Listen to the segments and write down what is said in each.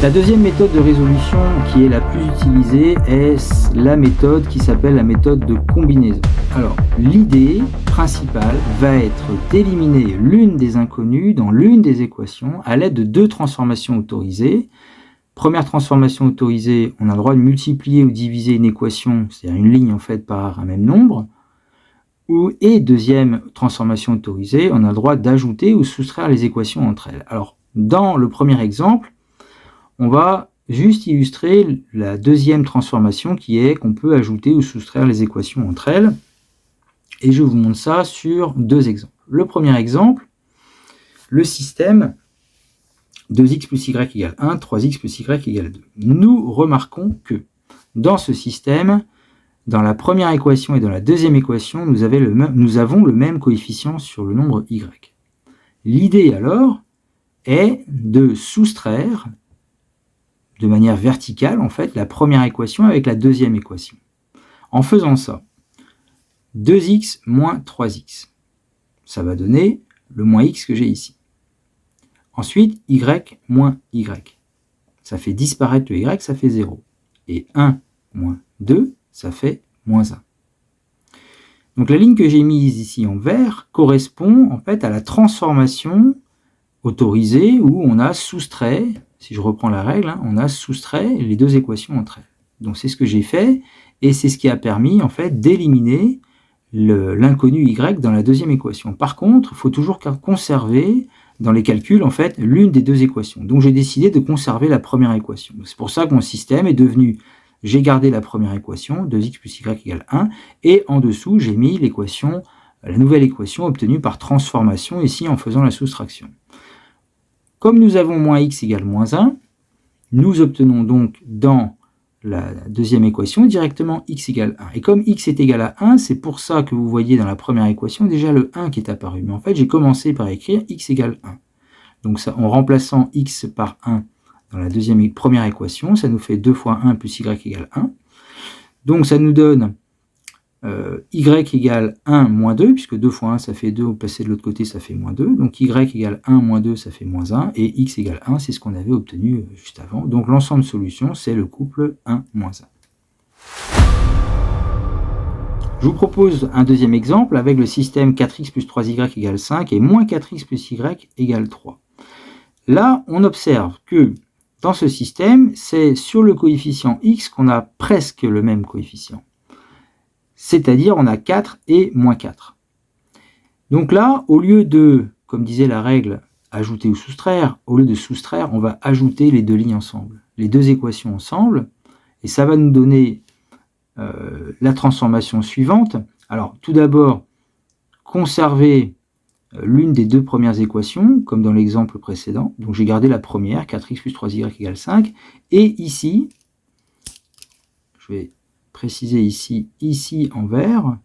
La deuxième méthode de résolution qui est la plus utilisée est la méthode qui s'appelle la méthode de combinaison. Alors, l'idée principale va être d'éliminer l'une des inconnues dans l'une des équations à l'aide de deux transformations autorisées. Première transformation autorisée, on a le droit de multiplier ou diviser une équation, c'est-à-dire une ligne en fait par un même nombre. Et deuxième transformation autorisée, on a le droit d'ajouter ou soustraire les équations entre elles. Alors, dans le premier exemple, on va juste illustrer la deuxième transformation qui est qu'on peut ajouter ou soustraire les équations entre elles. Et je vous montre ça sur deux exemples. Le premier exemple, le système 2x plus y égale 1, 3x plus y égale 2. Nous remarquons que dans ce système, dans la première équation et dans la deuxième équation, nous avons le même coefficient sur le nombre y. L'idée alors est de soustraire de manière verticale, en fait, la première équation avec la deuxième équation. En faisant ça, 2x moins 3x, ça va donner le moins x que j'ai ici. Ensuite, y moins y, ça fait disparaître le y, ça fait 0. Et 1 moins 2, ça fait moins 1. Donc la ligne que j'ai mise ici en vert correspond en fait à la transformation autorisée où on a soustrait, si je reprends la règle, on a soustrait les deux équations entre elles. Donc c'est ce que j'ai fait, et c'est ce qui a permis en fait d'éliminer l'inconnu y dans la deuxième équation. Par contre, il faut toujours conserver dans les calculs en fait l'une des deux équations. Donc j'ai décidé de conserver la première équation. C'est pour ça que mon système est devenu, j'ai gardé la première équation, 2x plus y égale 1, et en dessous j'ai mis l'équation, la nouvelle équation obtenue par transformation ici en faisant la soustraction. Comme nous avons moins x égale moins 1, nous obtenons donc dans la deuxième équation directement x égale 1. Et comme x est égal à 1, c'est pour ça que vous voyez dans la première équation déjà le 1 qui est apparu. Mais en fait, j'ai commencé par écrire x égale 1. Donc ça, en remplaçant x par 1 dans la première équation, ça nous fait 2 fois 1 plus y égale 1. Donc ça nous donne y égale 1 moins 2, puisque 2 fois 1 ça fait 2, au passer de l'autre côté ça fait moins 2, donc y égale 1 moins 2 ça fait moins 1, et x égale 1 c'est ce qu'on avait obtenu juste avant. Donc l'ensemble de solutions c'est le couple 1 moins 1. Je vous propose un deuxième exemple avec le système 4x plus 3y égale 5 et moins 4x plus y égale 3. Là on observe que dans ce système c'est sur le coefficient x qu'on a presque le même coefficient. C'est-à-dire on a 4 et moins 4. Donc là, au lieu de, comme disait la règle, ajouter ou soustraire, au lieu de soustraire, on va ajouter les deux lignes ensemble, les deux équations ensemble, et ça va nous donner la transformation suivante. Alors, tout d'abord, conserver l'une des deux premières équations, comme dans l'exemple précédent. Donc j'ai gardé la première, 4x plus 3y égale 5, et ici, je vais préciser ici en vert,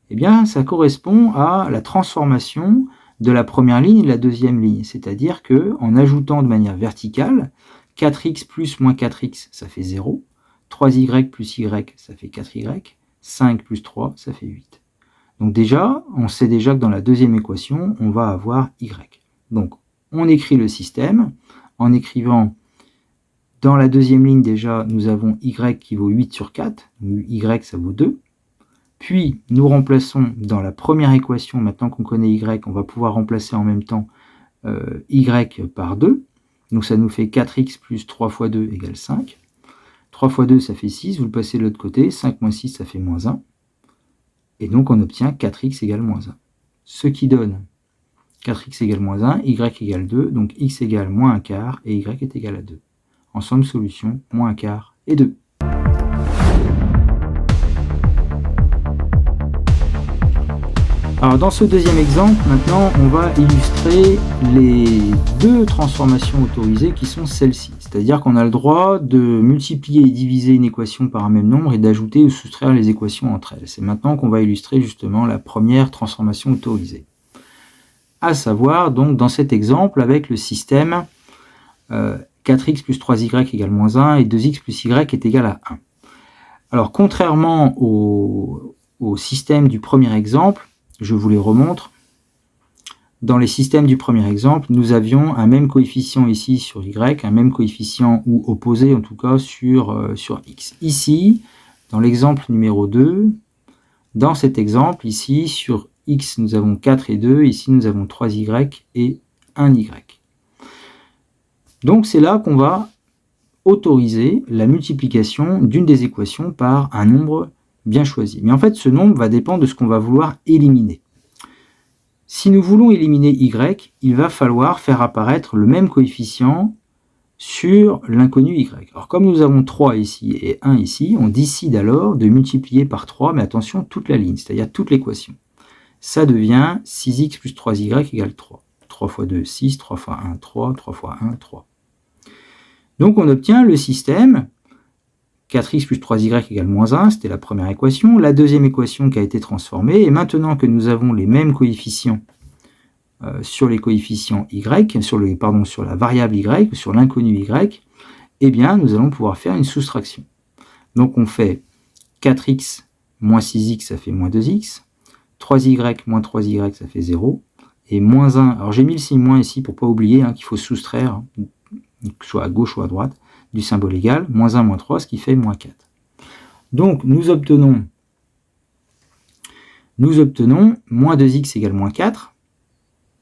eh bien ça correspond à la transformation de la première ligne et de la deuxième ligne. C'est-à-dire qu'en ajoutant de manière verticale, 4x plus moins 4x, ça fait 0, 3y plus y, ça fait 4y, 5 plus 3, ça fait 8. Donc déjà, on sait déjà que dans la deuxième équation, on va avoir y. Donc on écrit le système en écrivant dans la deuxième ligne, déjà, nous avons y qui vaut 8 sur 4. Y, ça vaut 2. Puis, nous remplaçons dans la première équation, maintenant qu'on connaît y, on va pouvoir remplacer en même temps y par 2. Donc, ça nous fait 4x plus 3 fois 2 égale 5. 3 fois 2, ça fait 6. Vous le passez de l'autre côté. 5 moins 6, ça fait moins 1. Et donc, on obtient 4x égale moins 1. Ce qui donne 4x égale moins 1, y égale 2. Donc, x égale moins 1 quart et y est égal à 2. Ensemble, solution, moins 1 quart et 2. Alors dans ce deuxième exemple, maintenant, on va illustrer les deux transformations autorisées qui sont celles-ci. C'est-à-dire qu'on a le droit de multiplier et diviser une équation par un même nombre et d'ajouter ou soustraire les équations entre elles. C'est maintenant qu'on va illustrer justement la première transformation autorisée. À savoir, donc, dans cet exemple, avec le système 4x plus 3y égale moins 1 et 2x plus y est égal à 1. Alors, contrairement au système du premier exemple, je vous les remontre, dans les systèmes du premier exemple, nous avions un même coefficient ici sur y, un même coefficient ou opposé en tout cas sur x. Ici, dans l'exemple numéro 2, dans cet exemple, ici, sur x, nous avons 4 et 2, ici, nous avons 3y et 1y. Donc, c'est là qu'on va autoriser la multiplication d'une des équations par un nombre bien choisi. Mais en fait, ce nombre va dépendre de ce qu'on va vouloir éliminer. Si nous voulons éliminer y, il va falloir faire apparaître le même coefficient sur l'inconnu y. Alors comme nous avons 3 ici et 1 ici, on décide alors de multiplier par 3, mais attention, toute la ligne, c'est-à-dire toute l'équation. Ça devient 6x plus 3y égale 3. 3 fois 2, 6, 3 fois 1, 3, 3 fois 1, 3. Donc on obtient le système 4x plus 3y égale moins 1, c'était la première équation. La deuxième équation qui a été transformée, et maintenant que nous avons les mêmes coefficients sur les coefficients y, sur la variable y, sur l'inconnu y, eh bien nous allons pouvoir faire une soustraction. Donc on fait 4x moins 6x, ça fait moins 2x, 3y moins 3y, ça fait 0, et moins 1, alors j'ai mis le signe moins ici pour ne pas oublier qu'il faut soustraire, soit à gauche ou à droite, du symbole égal, moins 1, moins 3, ce qui fait moins 4. Donc nous obtenons moins 2x égale moins 4.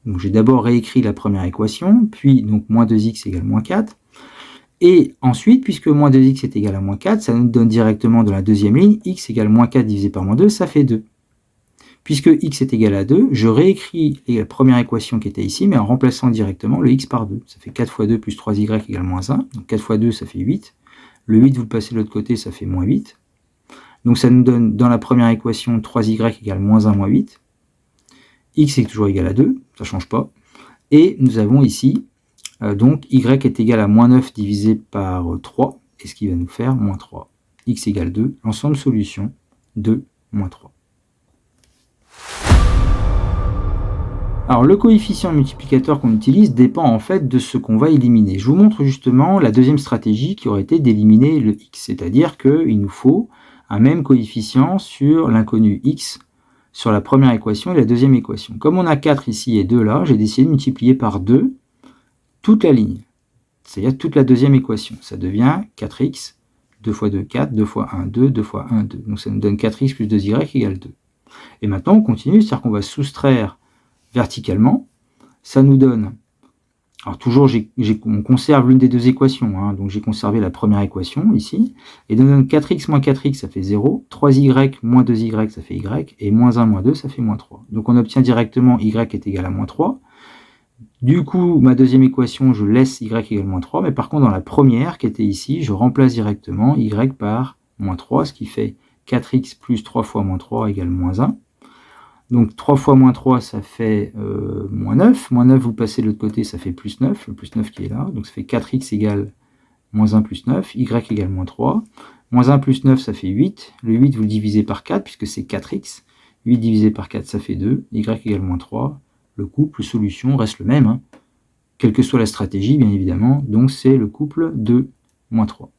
Donc j'ai d'abord réécrit la première équation, puis donc moins 2x égale moins 4. Et ensuite, puisque moins 2x est égal à moins 4, ça nous donne directement dans la deuxième ligne, x égale moins 4 divisé par moins 2, ça fait 2. Puisque x est égal à 2, je réécris la première équation qui était ici, mais en remplaçant directement le x par 2. Ça fait 4 fois 2 plus 3y égale moins 1. Donc 4 fois 2, ça fait 8. Le 8, vous le passez de l'autre côté, ça fait moins 8. Donc ça nous donne dans la première équation 3y égale moins 1 moins 8. X est toujours égal à 2, ça ne change pas. Et nous avons ici, donc y est égal à moins 9 divisé par 3, et ce qui va nous faire moins 3. X égale 2, l'ensemble solution 2 moins 3. Alors le coefficient multiplicateur qu'on utilise dépend en fait de ce qu'on va éliminer. Je vous montre justement la deuxième stratégie qui aurait été d'éliminer le x, c'est-à-dire qu'il nous faut un même coefficient sur l'inconnu x sur la première équation et la deuxième équation. Comme on a 4 ici et 2 là, j'ai décidé de multiplier par 2 toute la ligne, c'est-à-dire toute la deuxième équation. Ça devient 4x, 2 fois 2, 4, 2 fois 1, 2, 2 fois 1, 2. Donc ça nous donne 4x plus 2y égale 2. Et maintenant on continue, c'est-à-dire qu'on va soustraire verticalement, ça nous donne, alors toujours on conserve l'une des deux équations, donc j'ai conservé la première équation ici, et ça nous donne 4x moins 4x ça fait 0, 3y moins 2y ça fait y, et moins 1 moins 2 ça fait moins 3. Donc on obtient directement y est égal à moins 3. Du coup, ma deuxième équation, je laisse y égale moins 3, mais par contre dans la première qui était ici, je remplace directement y par moins 3, ce qui fait 4x plus 3 fois moins 3 égale moins 1. Donc 3 fois moins 3, ça fait moins 9. Moins 9, vous passez de l'autre côté, ça fait plus 9. Le plus 9 qui est là. Donc ça fait 4x égale moins 1 plus 9. Y égale moins 3. Moins 1 plus 9, ça fait 8. Le 8, vous le divisez par 4, puisque c'est 4x. 8 divisé par 4, ça fait 2. Y égale moins 3. Le couple solution reste le même, quelle que soit la stratégie, bien évidemment. Donc c'est le couple 2 moins 3.